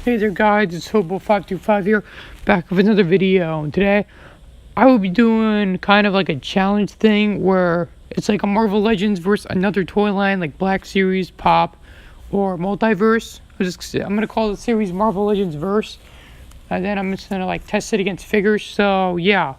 Hey there guys, it's Hobo525 here, back with another video, and today I will be doing kind of like a challenge thing where it's like a Marvel Legends versus another toy line like Black Series, Pop, or Multiverse. I'm gonna call the series Marvel Legends Verse, and then I'm just gonna like test it against figures. So yeah,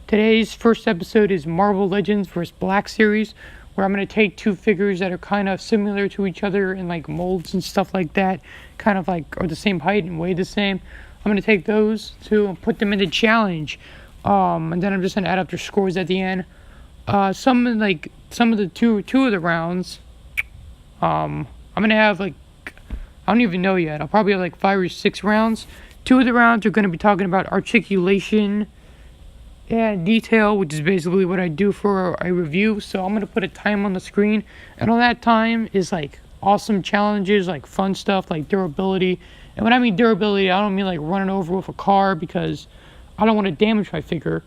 today's first episode is Marvel Legends versus Black Series, where I'm gonna take two figures that are kind of similar to each other in like molds and stuff like that, kind of like are the same height and weigh the same. I'm gonna take those two and put them in the challenge, and then I'm just gonna add up their scores at the end. Some of the two of the rounds, I'm gonna have like, I don't even know yet. I'll probably have like 5 or 6 rounds. 2 of the rounds are gonna be talking about articulation and detail, which is basically what I do for a review. So I'm gonna put a time on the screen, and all that time is like awesome challenges, like fun stuff, like durability. And when I mean durability, I don't mean like running over with a car, because I don't want to damage my figure.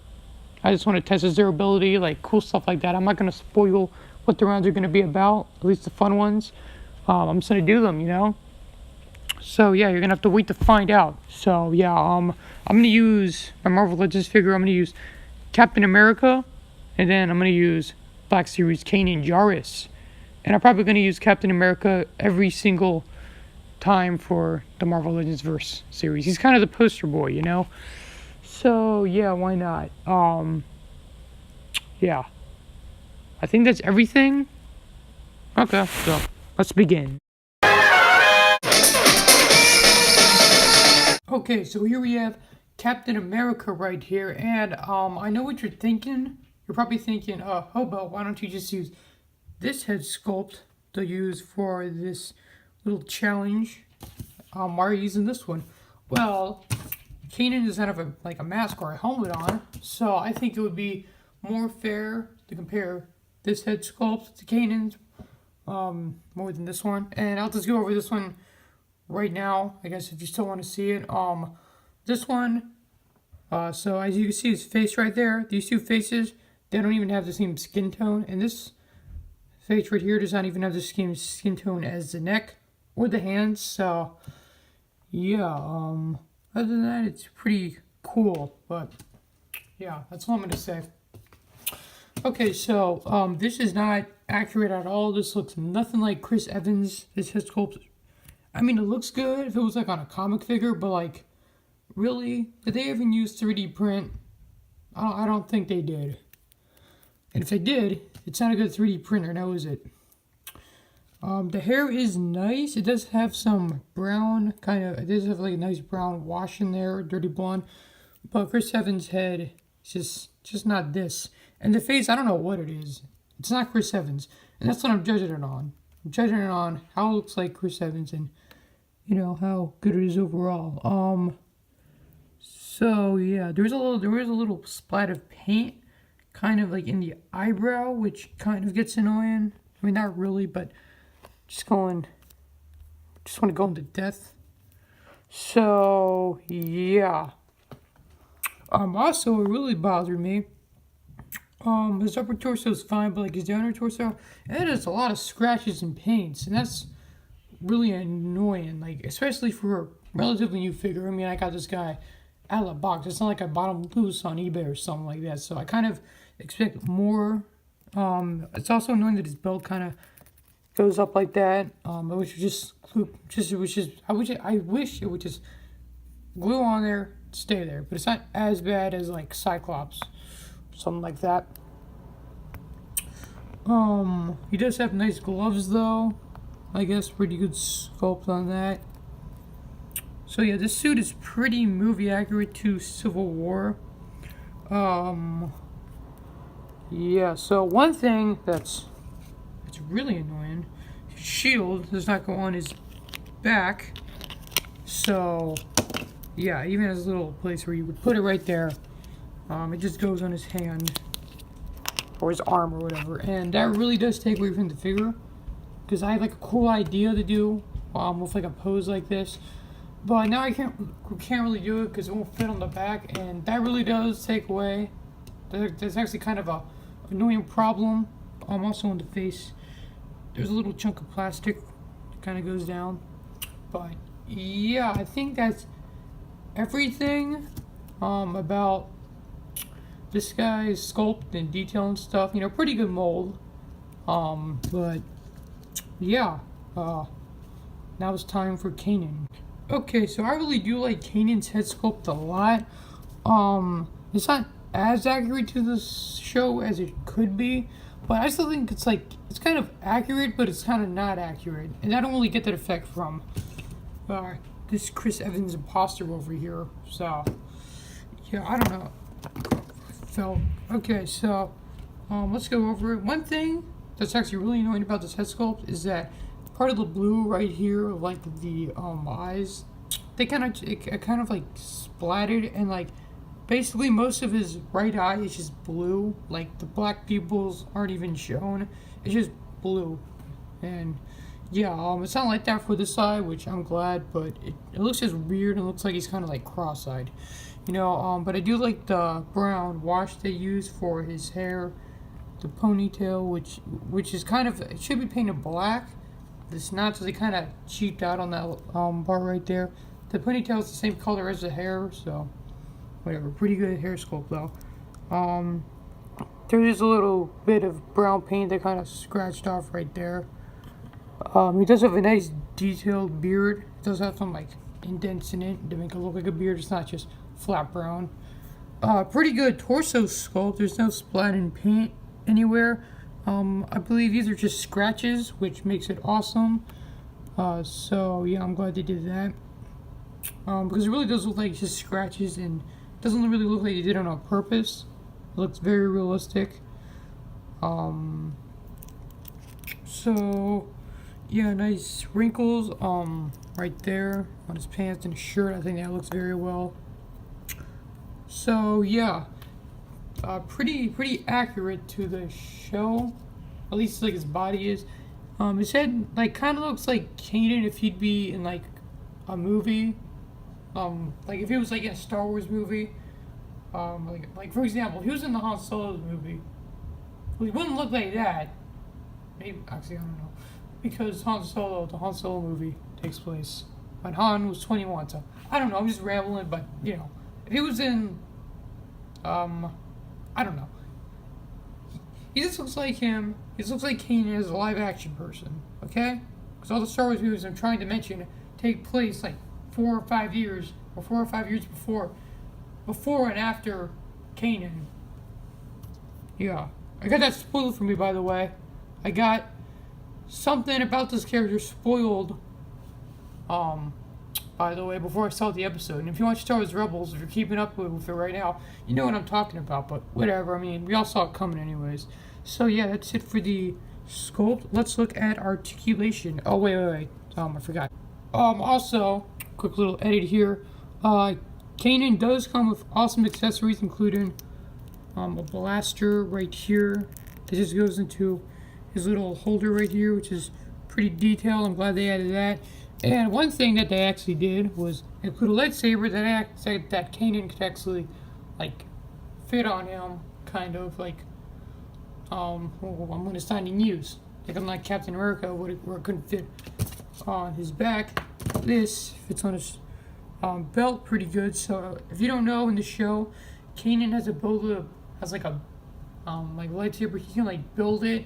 I just want to test its durability, like cool stuff like that. I'm not gonna spoil what the rounds are gonna be about, at least the fun ones. I'm just gonna do them, you know. So yeah, you're gonna have to wait to find out. So yeah, I'm gonna use my Marvel Legends figure. I'm gonna use Captain America, and then I'm gonna use Black Series Kanan Jarrus, and I'm probably gonna use Captain America every single time for the Marvel Legends Verse series. He's kind of the poster boy, you know. So yeah, why not? Yeah, I think that's everything. Okay, so let's begin. Okay, so here we have Captain America right here, and I know what you're thinking. You're probably thinking, Hobo, why don't you just use this head sculpt to use for this little challenge? Why are you using this one? Well, Kanan doesn't have a mask or a helmet on, so I think it would be more fair to compare this head sculpt to Kanan's more than this one. And I'll just go over this one right now, I guess, if you still want to see it. This one, so as you can see his face right there, these two faces, they don't even have the same skin tone, and this face right here does not even have the same skin tone as the neck or the hands. So yeah, other than that, it's pretty cool. But yeah, that's all I'm gonna say. Okay, so this is not accurate at all. This looks nothing like Chris Evans. This head sculpt, I mean, it looks good if it was like on a comic figure, but like, really? Did they even use 3D print? I don't think they did. And if they did, it's not a good 3D printer, now is it? The hair is nice. It does have some brown it does have like a nice brown wash in there, dirty blonde. But Chris Evans' head is just not this. And the face, I don't know what it is. It's not Chris Evans. And that's what I'm judging it on. I'm judging it on how it looks like Chris Evans and, you know, how good it is overall. So yeah, there is a little splat of paint kind of like in the eyebrow, which kind of gets annoying. I mean, not really, but just want to go into depth. So yeah. Also, it really bothered me. His upper torso is fine, but like his downer torso, it has a lot of scratches and paints, and that's really annoying. Like, especially for a relatively new figure. I mean, I got this guy out of the box. It's not like I bought him loose on eBay or something like that. So I kind of expect more. It's also annoying that his belt kind of goes up like that. I wish I wish it would just glue on there, stay there. But it's not as bad as like Cyclops, something like that. He does have nice gloves though. I guess pretty good sculpt on that. So yeah, this suit is pretty movie accurate to Civil War. Yeah, so one thing that's really annoying, his shield does not go on his back. So yeah, even has a little place where you would put it right there. It just goes on his hand or his arm or whatever, and that really does take away from the figure. Because I had like a cool idea to do with like a pose like this, but now I can't really do it because it won't fit on the back, and that really does take away. There's actually kind of a annoying problem. Also on the face, there's a little chunk of plastic that kind of goes down, but yeah, I think that's everything about this guy's sculpt and detail and stuff. You know, pretty good mold. But yeah, now it's time for Kanan. Okay, so I really do like Kanan's head sculpt a lot. It's not as accurate to the show as it could be, but I still think it's like it's kind of accurate, but it's kind of not accurate, and I don't really get that effect from this Chris Evans imposter over here. So yeah, I don't know. So okay, so let's go over it. One thing that's actually really annoying about this head sculpt is that part of the blue right here, like the eyes, they kind of like splattered, and like basically most of his right eye is just blue. Like the black pupils aren't even shown. It's just blue, and yeah, it's not like that for this eye, which I'm glad, but it looks just weird. It looks like he's kind of like cross-eyed, you know. But I do like the brown wash they use for his hair, the ponytail, which is kind of, it should be painted black. It's not, so they kind of cheaped out on that part right there. The ponytail is the same color as the hair, so whatever. Pretty good hair sculpt though. There's a little bit of brown paint that kind of scratched off right there. He does have a nice detailed beard. It does have some like indents in it to make it look like a beard. It's not just flat brown. Pretty good torso sculpt. There's no splat in paint anywhere. I believe these are just scratches, which makes it awesome. So yeah, I'm glad they did that. Because it really does look like just scratches, and it doesn't really look like they did it on purpose. It looks very realistic. So yeah, nice wrinkles right there on his pants and his shirt. I think that looks very well. So yeah, pretty accurate to the show, at least like his body is. His head like kind of looks like Kanan if he'd be in like a movie, like if he was like in a Star Wars movie, like for example, if he was in the Han Solo movie, well, he wouldn't look like that. Maybe actually I don't know, because the Han Solo movie takes place when Han was 21. So I don't know. I'm just rambling, but you know, if he was in, I don't know. He just looks like him. He just looks like Kanan as a live action person, okay? Because all the Star Wars movies I'm trying to mention take place like 4 or 5 years, or 4 or 5 years before and after Kanan. Yeah. I got that spoiled for me, by the way. I got something about this character spoiled, by the way, before I saw the episode. And if you watch Star Wars Rebels, if you're keeping up with it right now, you know what I'm talking about, but whatever. I mean, we all saw it coming anyways. So yeah, that's it for the sculpt. Let's look at articulation. Oh, wait. I forgot. Also, quick little edit here. Kanan does come with awesome accessories, including a blaster right here. It just goes into his little holder right here, which is pretty detailed. I'm glad they added that. And one thing that they actually did was include a lightsaber that Kanan could actually like fit on him, kind of like I'm gonna sign and use. Like I'm like Captain America, where it couldn't fit on his back. This fits on his belt pretty good. So if you don't know, in the show, Kanan has like a like lightsaber. He can like build it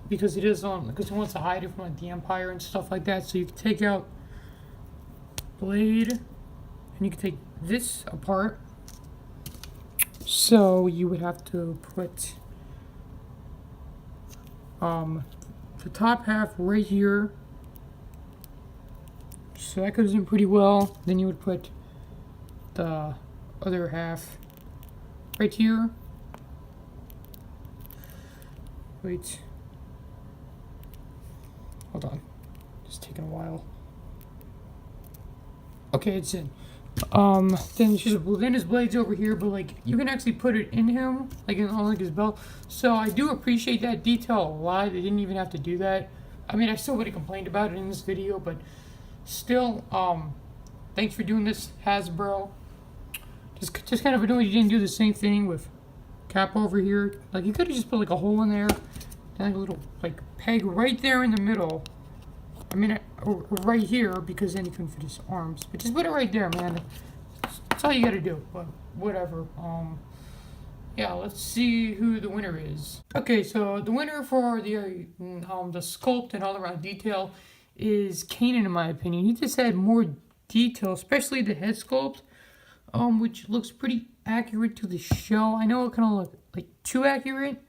because he wants to hide it from like the Empire and stuff like that. So you can take out blade, and you can take this apart. So you would have to put the top half right here. So that goes in pretty well. Then you would put the other half right here. Wait. Hold on. It's taking a while. Okay, it's in. Then his blade's over here, but like you can actually put it in him, like on like his belt. So I do appreciate that detail a lot. They didn't even have to do that. I mean, I still would have complained about it in this video, but still, thanks for doing this, Hasbro. Just kind of annoyed you didn't do the same thing with Cap over here. Like you could have just put like a hole in there, and like a little like peg right there in the middle, I mean, right here, because then you can fit his arms. But just put it right there, man. That's all you gotta do. But whatever. Yeah, let's see who the winner is. Okay, so the winner for the sculpt and all around detail is Kanan, in my opinion. He just had more detail, especially the head sculpt, which looks pretty accurate to the show. I know it kind of look like too accurate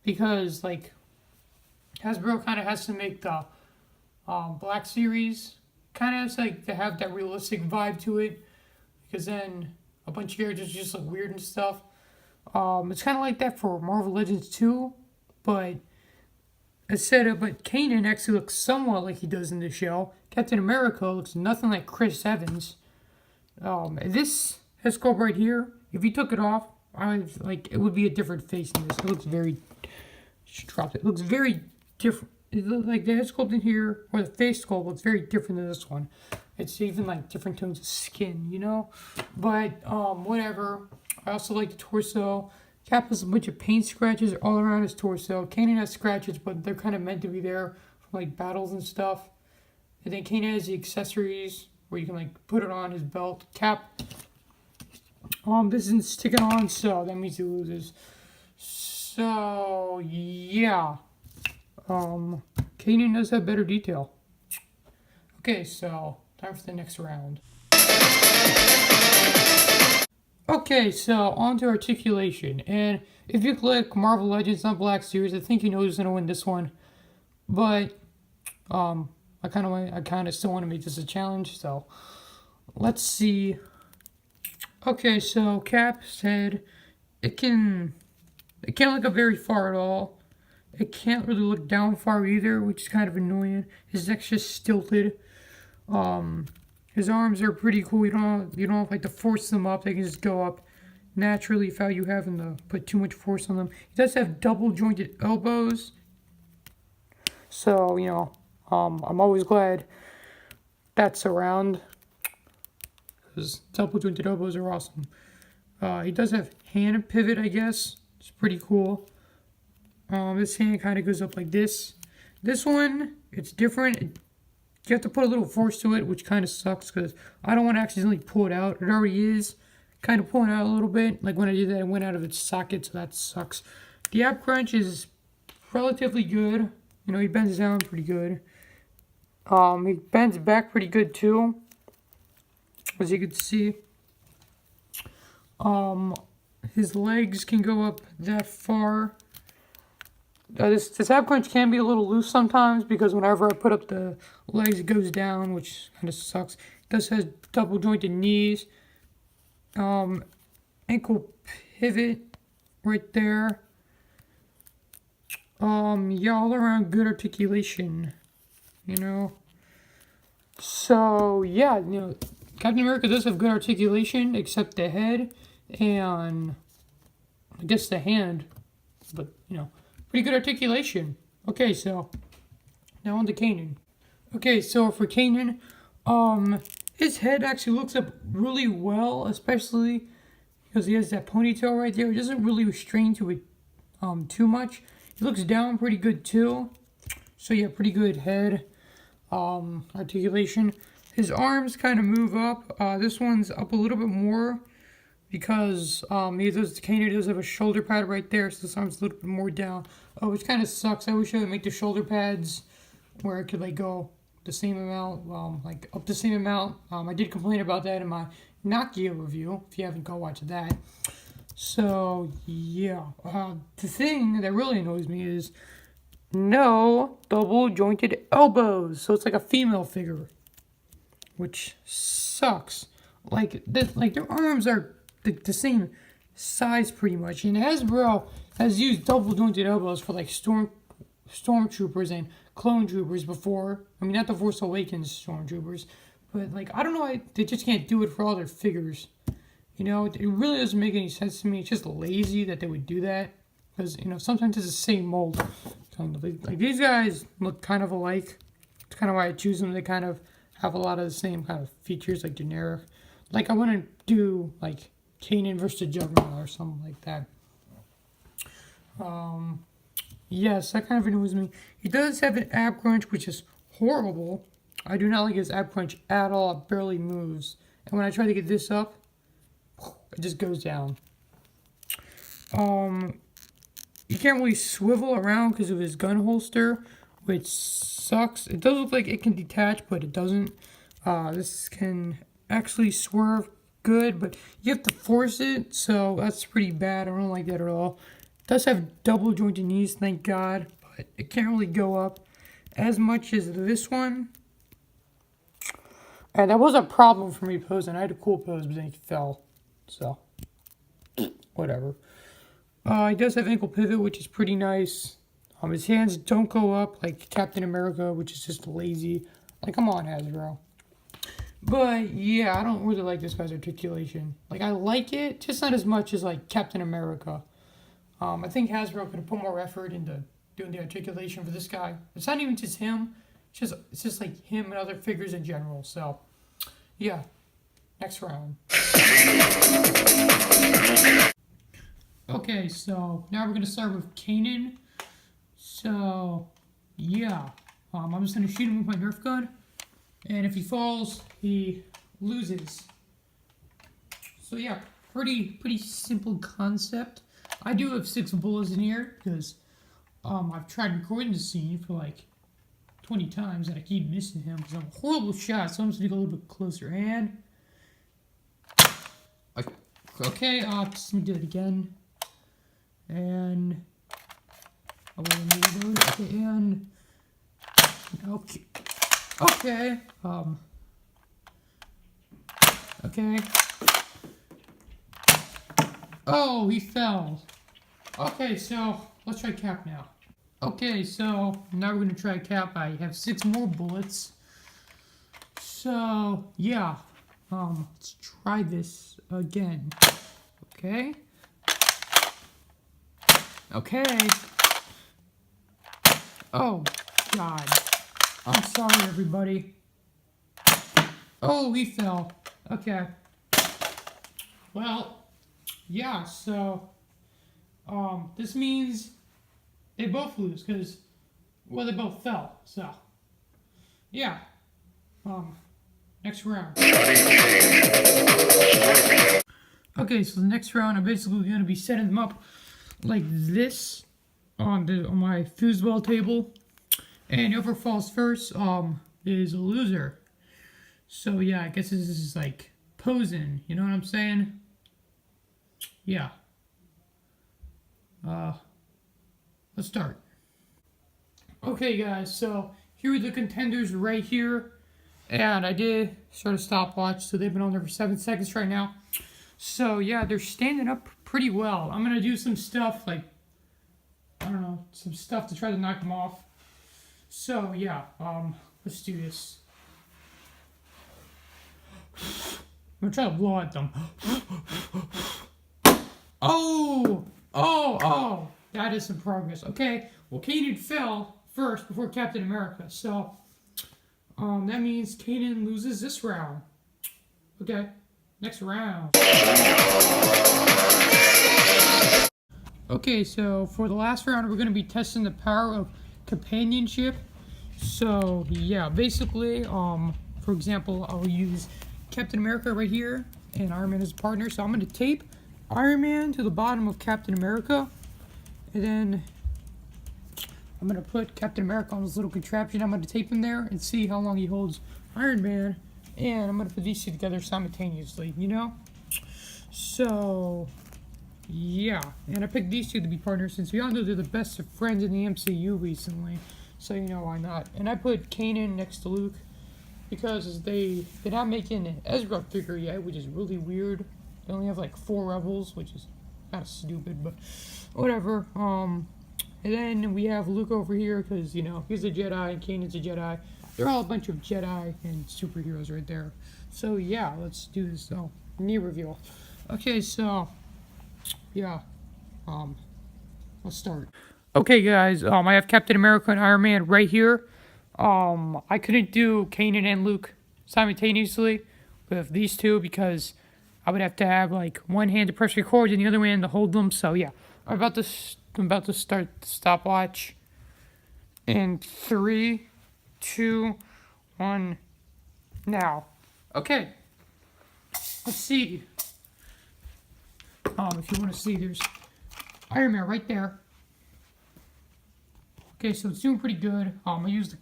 because like Hasbro kind of has to make the Black Series kind of has like to have that realistic vibe to it, because then a bunch of characters just look weird and stuff. It's kind of like that for Marvel Legends too, but but Kanan actually looks somewhat like he does in the show. Captain America looks nothing like Chris Evans. This head sculpt right here, if you took it off, it would be a different face in this. It looks very, just dropped it. It looks very different. It looks like the head sculpt in here, or the face sculpt looks very different than this one. It's even like different tones of skin, you know? But, whatever. I also like the torso. Cap has a bunch of paint scratches all around his torso. Kanan has scratches, but they're kind of meant to be there for like battles and stuff. And then Kanan has the accessories where you can like put it on his belt. Cap, this isn't sticking on, so that means he loses. So yeah, Kanan does have better detail. Okay, so time for the next round. Okay, so on to articulation, and if you click Marvel Legends on Black Series, I think you know who's gonna win this one. But I kind of still want to make this a challenge, so let's see. Okay, so Cap's head, it can't look up very far at all. It can't really look down far either, which is kind of annoying. His neck's just stilted. His arms are pretty cool. You don't have like to force them up. They can just go up naturally without you having to put too much force on them. He does have double jointed elbows. So, you know, I'm always glad that's around, because double jointed elbows are awesome. He does have hand pivot, I guess. It's pretty cool. This hand kind of goes up like this. This one, it's different. You have to put a little force to it, which kind of sucks because I don't want to accidentally pull it out. It already is kind of pulling out a little bit. Like when I did that, it went out of its socket, so that sucks. The ab crunch is relatively good. You know, he bends down pretty good. He bends back pretty good too, as you can see. His legs can go up that far. This ab crunch can be a little loose sometimes because whenever I put up the legs, it goes down, which kind of sucks. It does have double jointed knees. Ankle pivot right there. Yeah, all around good articulation, you know. So yeah, you know, Captain America does have good articulation, except the head and I guess the hand, but you know, pretty good articulation. Okay, so now on to Kanan. Okay, so for Kanan, his head actually looks up really well, especially because he has that ponytail right there. It doesn't really restrain to it too much. He looks down pretty good too. So yeah, pretty good head articulation. His arms kind of move up. This one's up a little bit more because Kanan does have a shoulder pad right there, so this arm's a little bit more down. Oh, which kind of sucks. I wish I would make the shoulder pads where it could like go the same amount, like up the same amount. I did complain about that in my Nokia review. If you haven't, go watch that. So yeah, the thing that really annoys me is no double jointed elbows. So it's like a female figure, which sucks. Like their arms are the same size pretty much, and Hasbro has used double jointed elbows for like stormtroopers and clone troopers before. I mean, not the Force Awakens stormtroopers, but like I don't know why they just can't do it for all their figures. You know, it really doesn't make any sense to me. It's just lazy that they would do that, because you know sometimes it's the same mold. Kind of like these guys look kind of alike. It's kind of why I choose them. They kind of have a lot of the same kind of features, like generic. Like I want to do like Kanan versus Juggernaut or something like that. Yes, that kind of annoys me. He does have an ab crunch, which is horrible. I do not like his ab crunch at all. It barely moves. And when I try to get this up, it just goes down. You can't really swivel around because of his gun holster, which sucks. It does look like it can detach, but it doesn't. This can actually swerve good, but you have to force it, so that's pretty bad. I don't like that at all. It does have double jointed knees, thank God, but it can't really go up as much as this one. And that was a problem for me posing. I had a cool pose, but then it fell. So, whatever. He does have ankle pivot, which is pretty nice. His hands don't go up like Captain America, which is just lazy. Like, come on, Hasbro. But, yeah, I don't really like this guy's articulation. Like, I like it, just not as much as, like, Captain America. I think Hasbro could have put more effort into doing the articulation for this guy. It's not even just him. It's just like him and other figures in general. So, yeah. Next round. Okay, so now we're going to start with Kanan. So, yeah. I'm just going to shoot him with my Nerf gun. And if he falls, he loses. So, yeah. Pretty simple concept. I do have 6 bullets in here because I've tried recording the scene for like 20 times and I keep missing him because I'm a horrible shot. So I'm just going to go a little bit closer. And... okay, just let me do it again. And... okay, and... okay. Okay. Okay. Oh, he fell. Okay, so let's try Cap now. Okay, so now we're gonna try Cap. I have 6 more bullets. So yeah, let's try this again. Okay. Okay. Oh God. I'm sorry, everybody. Oh, he fell. Okay. Well, yeah, so, this means they both lose, because, well, they both fell, so, yeah. Next round. Okay, so the next round, I'm basically going to be setting them up like this on my foosball table. And whoever falls first is a loser. So yeah, I guess this is like posing, you know what I'm saying? Yeah. Let's start. Okay guys, so here are the contenders right here. And I did start a stopwatch, so they've been on there for 7 seconds right now. So yeah, they're standing up pretty well. I'm gonna do some stuff like, I don't know, some stuff to try to knock them off. So yeah, let's do this. I'm gonna try to blow at them. Oh, that is some progress. Okay, well, Kanan fell first before Captain America, so that means Kanan loses this round. Okay, next round. Okay, so for the last round, we're gonna be testing the power of companionship. So yeah, basically, for example, I'll use Captain America right here and Iron Man as a partner. So I'm going to tape Iron Man to the bottom of Captain America, and then I'm going to put Captain America on this little contraption. I'm going to tape him there and see how long he holds Iron Man, and I'm going to put these two together simultaneously, you know? So yeah, and I picked these two to be partners since we all know they're the best of friends in the MCU recently. So you know why not. And I put Kanan next to Luke because they're not making an Ezra figure yet, which is really weird. They only have like 4 Rebels, which is kind of stupid, but whatever. And then we have Luke over here because, you know, he's a Jedi and Kanan's a Jedi. They're all a bunch of Jedi and superheroes right there. So yeah, let's do this. Oh, knee reveal. Okay, so yeah, let's start. Okay, guys, I have Captain America and Iron Man right here. I couldn't do Kanan and Luke simultaneously with these two because I would have to have like one hand to press record and the other hand to hold them. So yeah, I'm about to start the stopwatch in 3, 2, 1, now. Okay. Let's see. If you want to see, there's Iron Man right there. Okay, so it's doing pretty good. I used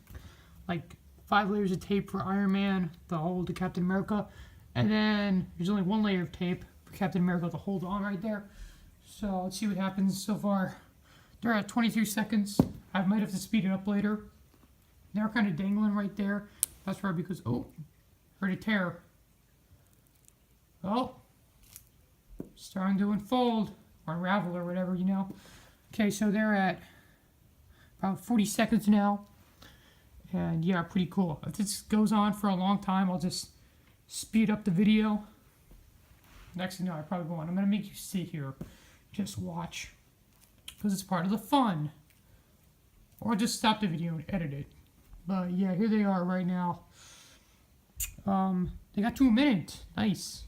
like 5 layers of tape for Iron Man to hold the Captain America, and then there's only 1 layer of tape for Captain America to hold on right there. So let's see what happens so far. They're at 23 seconds. I might have to speed it up later. They're kind of dangling right there. That's probably because, oh, heard a tear. Oh, starting to unfold or unravel or whatever, you know. Okay, so they're at about 40 seconds now. And yeah, pretty cool. If this goes on for a long time, I'll just speed up the video. Next thing you know, I probably won't. I'm going to make you sit here. Just watch. Because it's part of the fun. Or I'll just stop the video and edit it. But yeah, here they are right now. They got to a minute. Nice.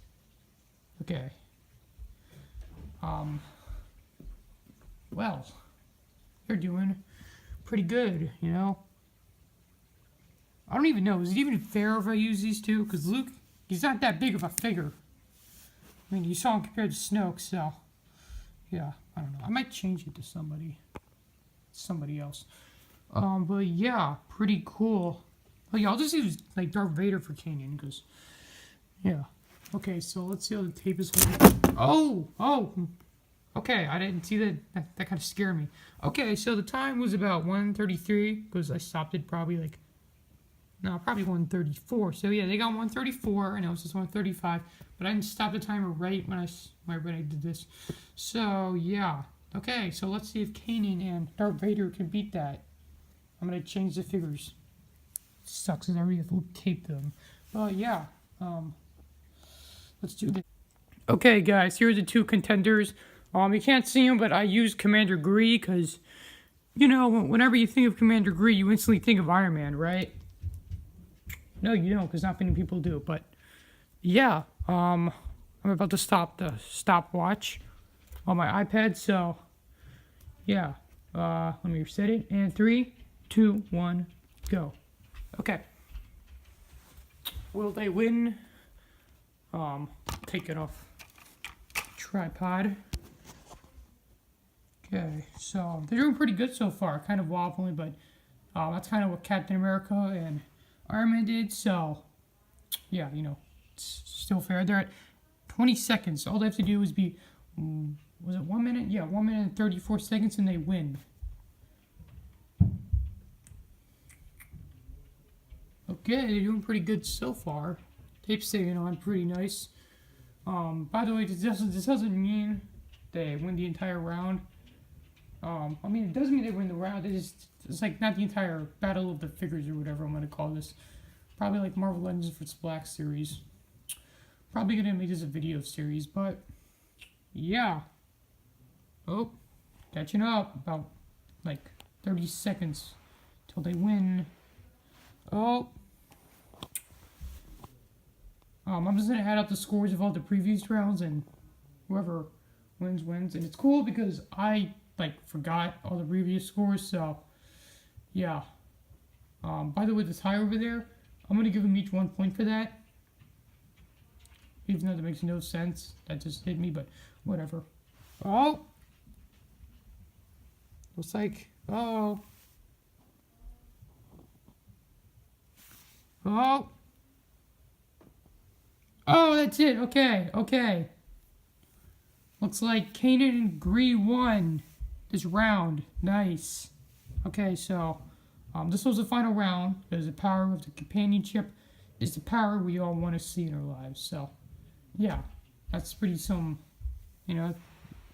Okay. Well, they're doing pretty good, you know. I don't even know. Is it even fair if I use these two? Because Luke, he's not that big of a figure. I mean, you saw him compared to Snoke, so yeah, I don't know. I might change it to somebody else. But yeah, pretty cool. Oh yeah, I'll just use like Darth Vader for Kanan, because yeah. Okay, so let's see how the tape is holding. Oh. Okay, I didn't see that. That kind of scared me. Okay, so the time was about 1:33 because I stopped it probably probably 1:34. So yeah, they got 1:34 and it was just 1:35. But I didn't stop the timer right when I did this. So yeah. Okay, so let's see if Kanan and Darth Vader can beat that. I'm gonna change the figures. Sucks because I already have to tape them. But yeah. Let's do this. Okay, guys, here are the 2 contenders. You can't see them, but I use Commander Gree because, you know, whenever you think of Commander Gree, you instantly think of Iron Man, right? No, you don't, because not many people do. But yeah, I'm about to stop the stopwatch on my iPad. So yeah, let me reset it. And 3, 2, 1, go. Okay. Will they win? Take it off tripod. Okay, so they're doing pretty good so far. Kind of wobbly, but that's kind of what Captain America and Iron Man did. So yeah, you know, it's still fair. They're at 20 seconds. All they have to do is be, was it 1 minute? Yeah, 1 minute and 34 seconds, and they win. Okay, they're doing pretty good so far. Tape's staying on pretty nice. By the way, this doesn't mean they win the entire round. I mean, it doesn't mean they win the round. It's like not the entire battle of the figures or whatever I'm gonna call this. Probably like Marvel Legends of Fritz Black series. Probably gonna make this a video series, but yeah. Oh, catching up. About like 30 seconds till they win. Oh. I'm just gonna add up the scores of all the previous rounds, and whoever wins wins. And it's cool because I forgot all the previous scores. So yeah. By the way, the tie over there, I'm gonna give them each 1 point for that. Even though that makes no sense. That just hit me, but whatever. Oh. Looks like. Oh. Oh. Oh, that's it. Okay. Looks like Kanan and Gree won this round. Nice. Okay, so this was the final round because the power of the companionship is the power we all want to see in our lives. So, yeah, that's pretty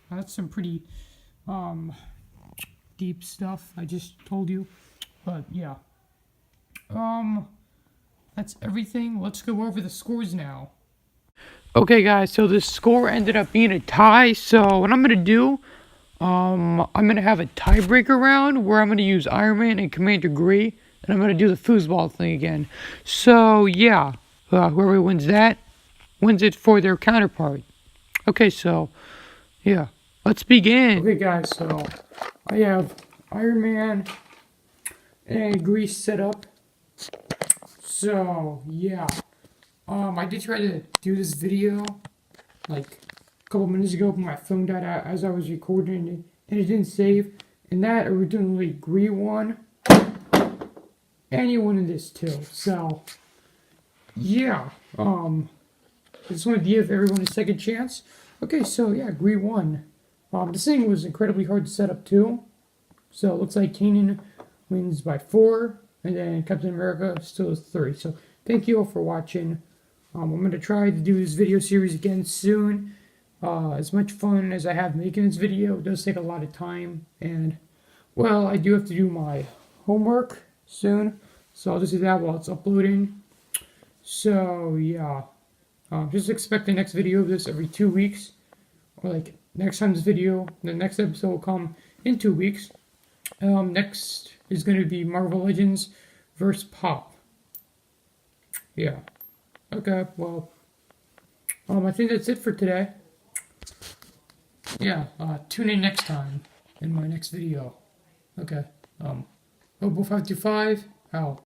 that's some pretty deep stuff I just told you. But yeah, that's everything. Let's go over the scores now. Okay, guys, so the score ended up being a tie. So what I'm gonna do, I'm gonna have a tiebreaker round where I'm gonna use Iron Man and Commander Gree, and I'm gonna do the foosball thing again. So yeah, whoever wins that wins it for their counterpart. Okay, so yeah, let's begin. Okay, guys, so I have Iron Man and Gree set up. So, yeah. I did try to do this video, like, a couple minutes ago, but my phone died out as I was recording it, and it didn't save. And that originally Gree won, and you won in this too. So, yeah. I just wanted to give everyone a second chance. Okay, so yeah, Gree won. This thing was incredibly hard to set up too. So it looks like Kanan wins by 4, and then Captain America still is 3. So thank you all for watching. I'm going to try to do this video series again soon. As much fun as I have making this video, it does take a lot of time. And, well, I do have to do my homework soon. So I'll just do that while it's uploading. So, yeah. Just expect the next video of this every 2 weeks. Or, like, next time's video, the next episode will come in 2 weeks. Next is going to be Marvel Legends vs. Pop. Yeah. Okay, well, I think that's it for today. Yeah, tune in next time in my next video. Okay, Hobo525, out.